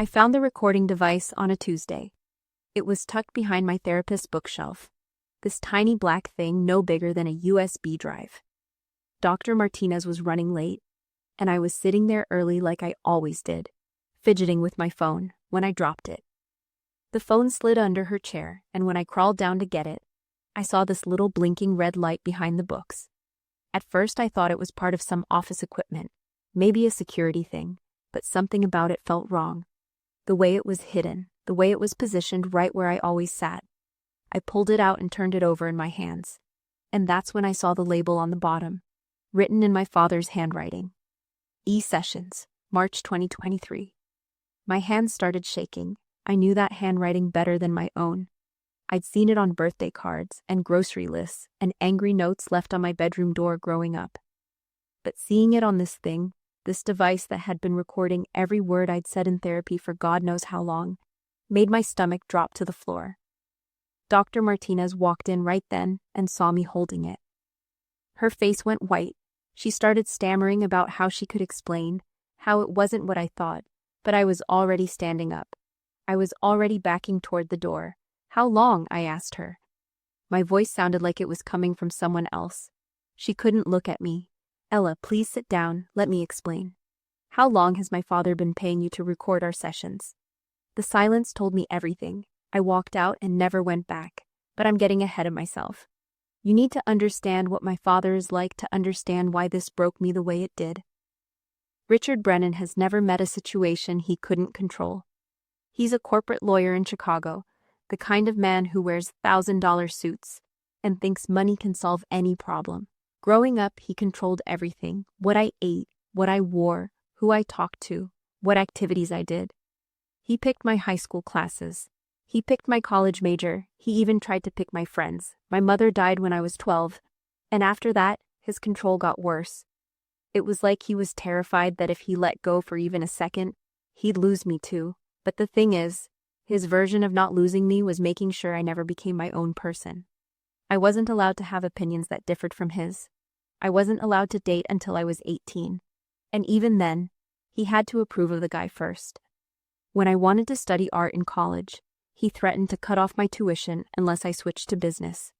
I found the recording device on a Tuesday. It was tucked behind my therapist's bookshelf. This tiny black thing no bigger than a USB drive. Dr. Martinez was running late, and I was sitting there early like I always did, fidgeting with my phone when I dropped it. The phone slid under her chair, and when I crawled down to get it, I saw this little blinking red light behind the books. At first I thought it was part of some office equipment, maybe a security thing, but something about it felt wrong. The way it was hidden, the way it was positioned right where I always sat. I pulled it out and turned it over in my hands. And that's when I saw the label on the bottom, written in my father's handwriting. E-Sessions, March 2023. My hands started shaking. I knew that handwriting better than my own. I'd seen it on birthday cards and grocery lists and angry notes left on my bedroom door growing up. But seeing it on this thing, this device that had been recording every word I'd said in therapy for God knows how long, made my stomach drop to the floor. Dr. Martinez walked in right then and saw me holding it. Her face went white. She started stammering about how she could explain, how it wasn't what I thought, but I was already standing up. I was already backing toward the door. How long? I asked her. My voice sounded like it was coming from someone else. She couldn't look at me. Ella, please sit down, let me explain. How long has my father been paying you to record our sessions? The silence told me everything. I walked out and never went back, but I'm getting ahead of myself. You need to understand what my father is like to understand why this broke me the way it did. Richard Brennan has never met a situation he couldn't control. He's a corporate lawyer in Chicago, the kind of man who wears $1,000 suits and thinks money can solve any problem. Growing up, he controlled everything: what I ate, what I wore, who I talked to, what activities I did. He picked my high school classes. He picked my college major. He even tried to pick my friends. My mother died when I was 12, and after that, his control got worse. It was like he was terrified that if he let go for even a second, he'd lose me too. But the thing is, his version of not losing me was making sure I never became my own person. I wasn't allowed to have opinions that differed from his. I wasn't allowed to date until I was 18. And even then, he had to approve of the guy first. When I wanted to study art in college, he threatened to cut off my tuition unless I switched to business.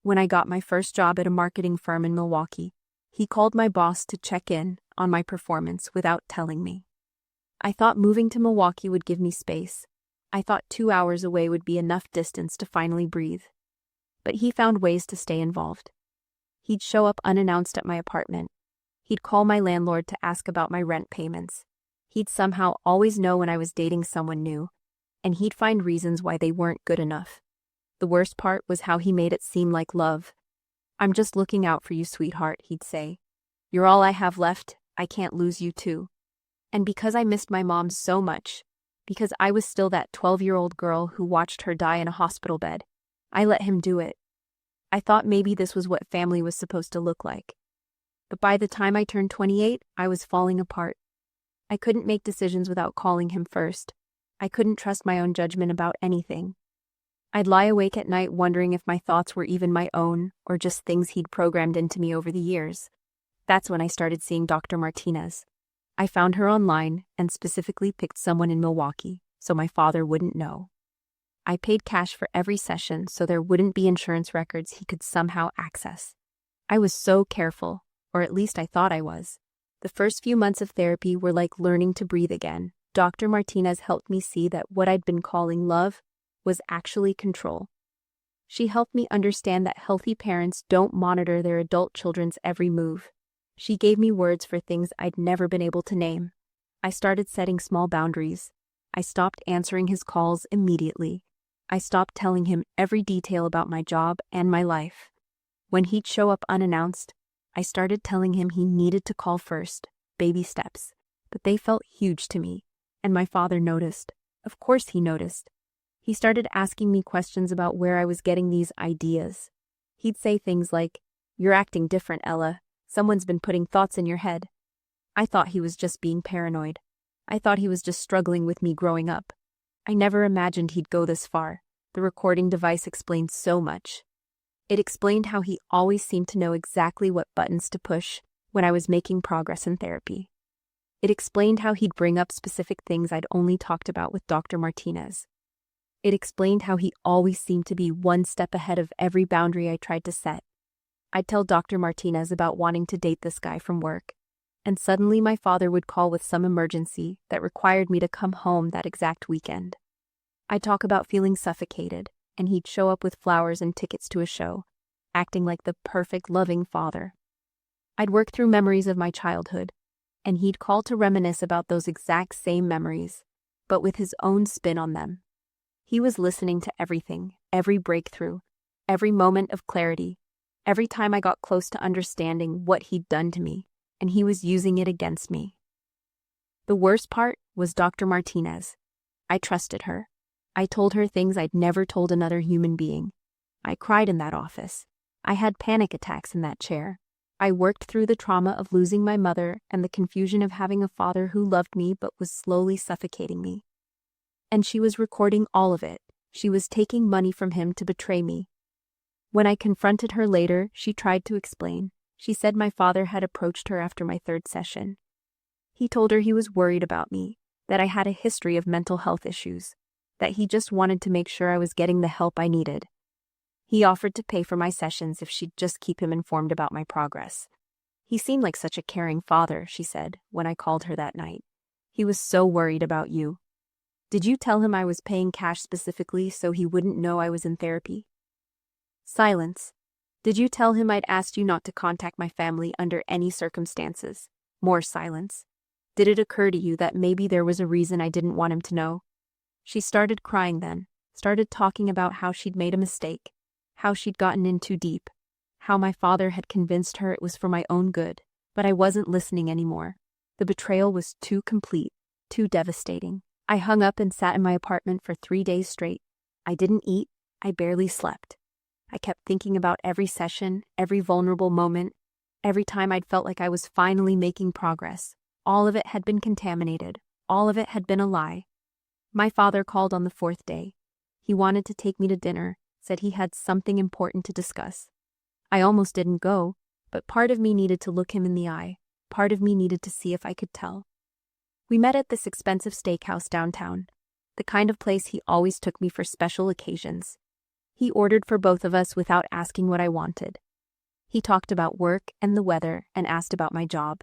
When I got my first job at a marketing firm in Milwaukee, he called my boss to check in on my performance without telling me. I thought moving to Milwaukee would give me space. I thought 2 hours away would be enough distance to finally breathe. But he found ways to stay involved. He'd show up unannounced at my apartment. He'd call my landlord to ask about my rent payments. He'd somehow always know when I was dating someone new, and he'd find reasons why they weren't good enough. The worst part was how he made it seem like love. "I'm just looking out for you, sweetheart," he'd say. "You're all I have left. I can't lose you too." And because I missed my mom so much, because I was still that 12-year-old girl who watched her die in a hospital bed, I let him do it. I thought maybe this was what family was supposed to look like. But by the time I turned 28, I was falling apart. I couldn't make decisions without calling him first. I couldn't trust my own judgment about anything. I'd lie awake at night wondering if my thoughts were even my own or just things he'd programmed into me over the years. That's when I started seeing Dr. Martinez. I found her online and specifically picked someone in Milwaukee so my father wouldn't know. I paid cash for every session so there wouldn't be insurance records he could somehow access. I was so careful, or at least I thought I was. The first few months of therapy were like learning to breathe again. Dr. Martinez helped me see that what I'd been calling love was actually control. She helped me understand that healthy parents don't monitor their adult children's every move. She gave me words for things I'd never been able to name. I started setting small boundaries. I stopped answering his calls immediately. I stopped telling him every detail about my job and my life. When he'd show up unannounced, I started telling him he needed to call first, baby steps. But they felt huge to me, and my father noticed. Of course he noticed. He started asking me questions about where I was getting these ideas. He'd say things like, "You're acting different, Ella. Someone's been putting thoughts in your head." I thought he was just being paranoid. I thought he was just struggling with me growing up. I never imagined he'd go this far. The recording device explained so much. It explained how he always seemed to know exactly what buttons to push when I was making progress in therapy. It explained how he'd bring up specific things I'd only talked about with Dr. Martinez. It explained how he always seemed to be one step ahead of every boundary I tried to set. I'd tell Dr. Martinez about wanting to date this guy from work, and suddenly my father would call with some emergency that required me to come home that exact weekend. I'd talk about feeling suffocated, and he'd show up with flowers and tickets to a show, acting like the perfect, loving father. I'd work through memories of my childhood, and he'd call to reminisce about those exact same memories, but with his own spin on them. He was listening to everything, every breakthrough, every moment of clarity, every time I got close to understanding what he'd done to me, and he was using it against me. The worst part was Dr. Martinez. I trusted her. I told her things I'd never told another human being. I cried in that office. I had panic attacks in that chair. I worked through the trauma of losing my mother and the confusion of having a father who loved me but was slowly suffocating me. And she was recording all of it. She was taking money from him to betray me. When I confronted her later, she tried to explain. She said my father had approached her after my third session. He told her he was worried about me, that I had a history of mental health issues, that he just wanted to make sure I was getting the help I needed. He offered to pay for my sessions if she'd just keep him informed about my progress. He seemed like such a caring father, she said, when I called her that night. He was so worried about you. Did you tell him I was paying cash specifically so he wouldn't know I was in therapy? Silence. Did you tell him I'd asked you not to contact my family under any circumstances? More silence. Did it occur to you that maybe there was a reason I didn't want him to know? She started crying then, started talking about how she'd made a mistake, how she'd gotten in too deep, how my father had convinced her it was for my own good, but I wasn't listening anymore. The betrayal was too complete, too devastating. I hung up and sat in my apartment for 3 days straight. I didn't eat, I barely slept. I kept thinking about every session, every vulnerable moment, every time I'd felt like I was finally making progress. All of it had been contaminated. All of it had been a lie. My father called on the 4th day. He wanted to take me to dinner, said he had something important to discuss. I almost didn't go, but part of me needed to look him in the eye. Part of me needed to see if I could tell. We met at this expensive steakhouse downtown, the kind of place he always took me for special occasions. He ordered for both of us without asking what I wanted. He talked about work and the weather and asked about my job.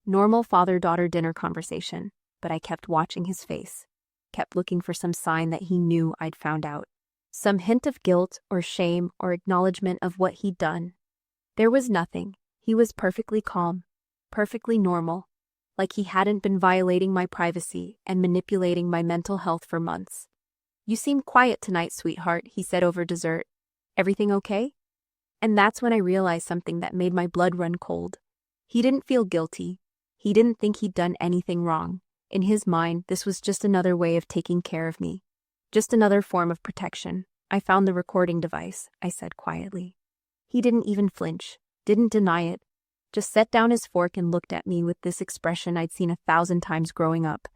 Normal father-daughter dinner conversation, but I kept watching his face, kept looking for some sign that he knew I'd found out. Some hint of guilt or shame or acknowledgement of what he'd done. There was nothing. He was perfectly calm, perfectly normal, like he hadn't been violating my privacy and manipulating my mental health for months. "You seem quiet tonight, sweetheart," he said over dessert. "Everything okay?" And that's when I realized something that made my blood run cold. He didn't feel guilty. He didn't think he'd done anything wrong. In his mind, this was just another way of taking care of me. Just another form of protection. "I found the recording device," I said quietly. He didn't even flinch, didn't deny it, just set down his fork and looked at me with this expression I'd seen 1,000 times growing up.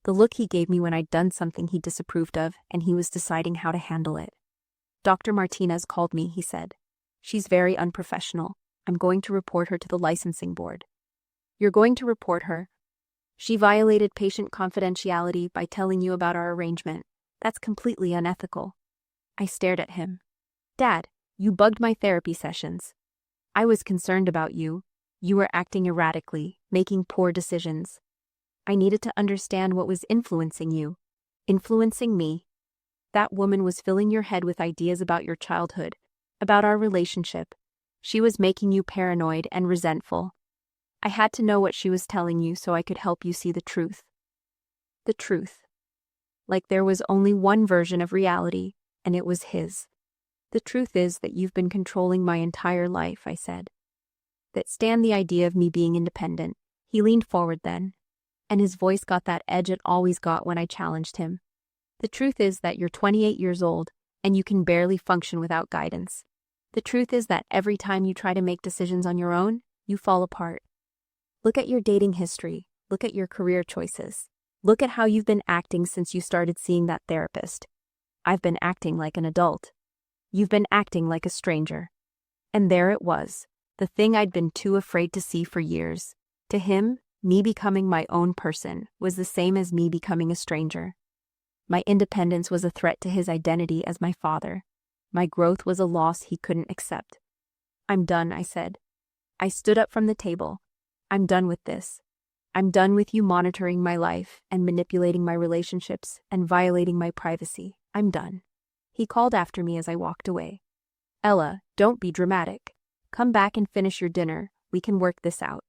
The look he gave me when I'd done something he disapproved of and he was deciding how to handle it. "Dr. Martinez called me," he said. "She's very unprofessional. I'm going to report her to the licensing board." "You're going to report her? She violated patient confidentiality by telling you about our arrangement. That's completely unethical." I stared at him. "Dad, you bugged my therapy sessions. I was concerned about you. You were acting erratically, making poor decisions. I needed to understand what was influencing you, influencing me. That woman was filling your head with ideas about your childhood, about our relationship. She was making you paranoid and resentful. I had to know what she was telling you so I could help you see the truth. The truth. Like there was only one version of reality, and it was his. "The truth is that you've been controlling my entire life," I said. "That stand the idea of me being independent." He leaned forward then, and his voice got that edge it always got when I challenged him. "The truth is that you're 28 years old, and you can barely function without guidance. The truth is that every time you try to make decisions on your own, you fall apart. Look at your dating history. Look at your career choices. Look at how you've been acting since you started seeing that therapist. I've been acting like an adult. You've been acting like a stranger." And there it was, the thing I'd been too afraid to see for years. To him, Me becoming my own person was the same as me becoming a stranger. My independence was a threat to his identity as my father. My growth was a loss he couldn't accept. I'm done, I said. I stood up from the table. I'm done with this. I'm done with you monitoring my life and manipulating my relationships and violating my privacy. I'm done. He called after me as I walked away. Ella, don't be dramatic. Come back and finish your dinner. We can work this out.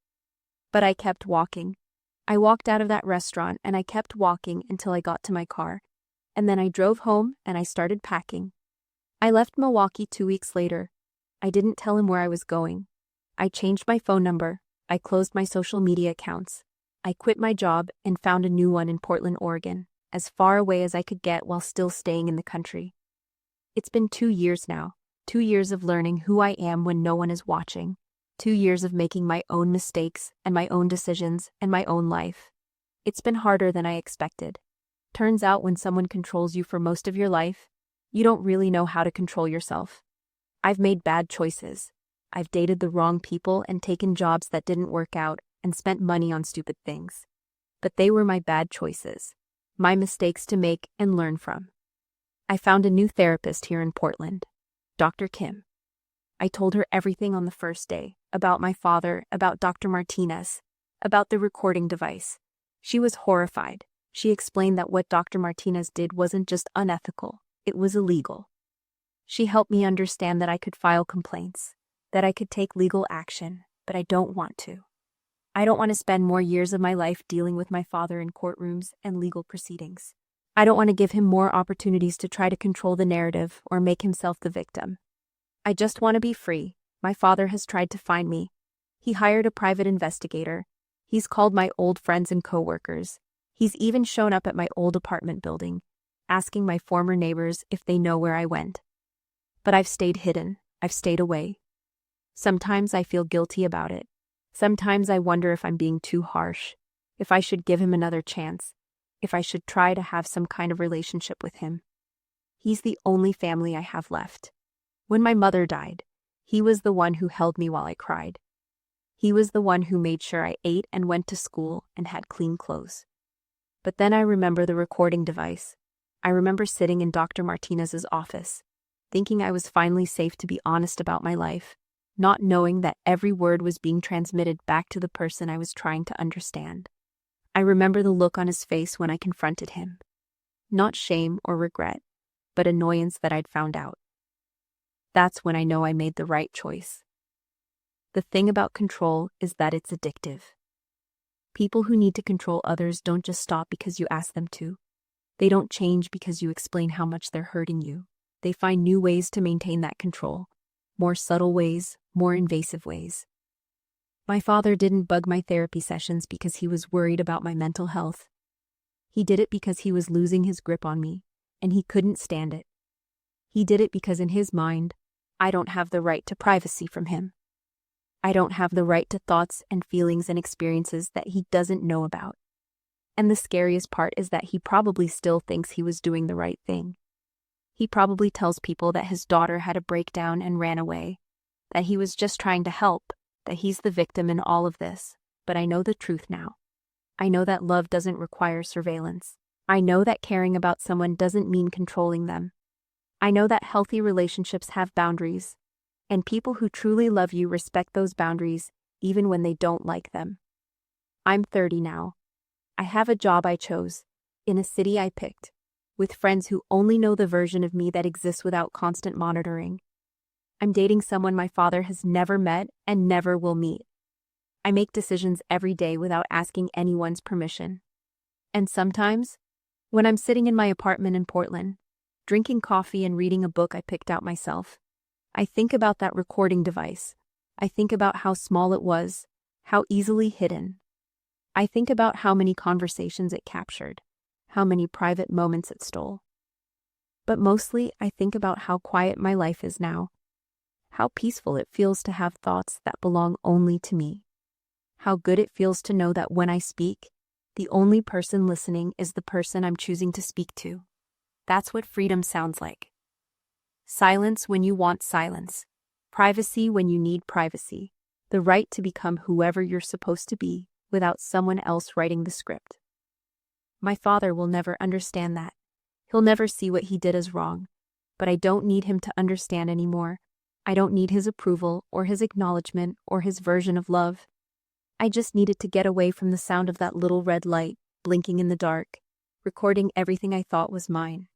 But I kept walking. I walked out of that restaurant and I kept walking until I got to my car. And then I drove home and I started packing. I left Milwaukee 2 weeks later. I didn't tell him where I was going. I changed my phone number. I closed my social media accounts. I quit my job and found a new one in Portland, Oregon, as far away as I could get while still staying in the country. It's been 2 years now, 2 years of learning who I am when no one is watching, 2 years of making my own mistakes and my own decisions and my own life. It's been harder than I expected. Turns out when someone controls you for most of your life, you don't really know how to control yourself. I've made bad choices. I've dated the wrong people and taken jobs that didn't work out and spent money on stupid things. But they were my bad choices, my mistakes to make and learn from. I found a new therapist here in Portland, Dr. Kim. I told her everything on the first day, about my father, about Dr. Martinez, about the recording device. She was horrified. She explained that what Dr. Martinez did wasn't just unethical, it was illegal. She helped me understand that I could file complaints, that I could take legal action, but I don't want to. I don't want to spend more years of my life dealing with my father in courtrooms and legal proceedings. I don't want to give him more opportunities to try to control the narrative or make himself the victim. I just want to be free. My father has tried to find me. He hired a private investigator. He's called my old friends and coworkers. He's even shown up at my old apartment building, asking my former neighbors if they know where I went. But I've stayed hidden. I've stayed away. Sometimes I feel guilty about it. Sometimes I wonder if I'm being too harsh, if I should give him another chance, if I should try to have some kind of relationship with him. He's the only family I have left. When my mother died, he was the one who held me while I cried. He was the one who made sure I ate and went to school and had clean clothes. But then I remember the recording device. I remember sitting in Dr. Martinez's office, thinking I was finally safe to be honest about my life, not knowing that every word was being transmitted back to the person I was trying to understand. I remember the look on his face when I confronted him. Not shame or regret, but annoyance that I'd found out. That's when I know I made the right choice. The thing about control is that it's addictive. People who need to control others don't just stop because you ask them to. They don't change because you explain how much they're hurting you. They find new ways to maintain that control. More subtle ways, more invasive ways. My father didn't bug my therapy sessions because he was worried about my mental health. He did it because he was losing his grip on me, and he couldn't stand it. He did it because in his mind, I don't have the right to privacy from him. I don't have the right to thoughts and feelings and experiences that he doesn't know about. And the scariest part is that he probably still thinks he was doing the right thing. He probably tells people that his daughter had a breakdown and ran away, that he was just trying to help, that he's the victim in all of this. But I know the truth now. I know that love doesn't require surveillance. I know that caring about someone doesn't mean controlling them. I know that healthy relationships have boundaries, and people who truly love you respect those boundaries even when they don't like them. I'm 30 now. I have a job I chose, in a city I picked, with friends who only know the version of me that exists without constant monitoring. I'm dating someone my father has never met and never will meet. I make decisions every day without asking anyone's permission. And sometimes, when I'm sitting in my apartment in Portland, drinking coffee and reading a book I picked out myself, I think about that recording device. I think about how small it was, how easily hidden. I think about how many conversations it captured, how many private moments it stole. But mostly, I think about how quiet my life is now, how peaceful it feels to have thoughts that belong only to me, how good it feels to know that when I speak, the only person listening is the person I'm choosing to speak to. That's what freedom sounds like. Silence when you want silence, privacy when you need privacy, the right to become whoever you're supposed to be, without someone else writing the script. My father will never understand that. He'll never see what he did as wrong. But I don't need him to understand anymore. I don't need his approval or his acknowledgement or his version of love. I just needed to get away from the sound of that little red light, blinking in the dark, recording everything I thought was mine.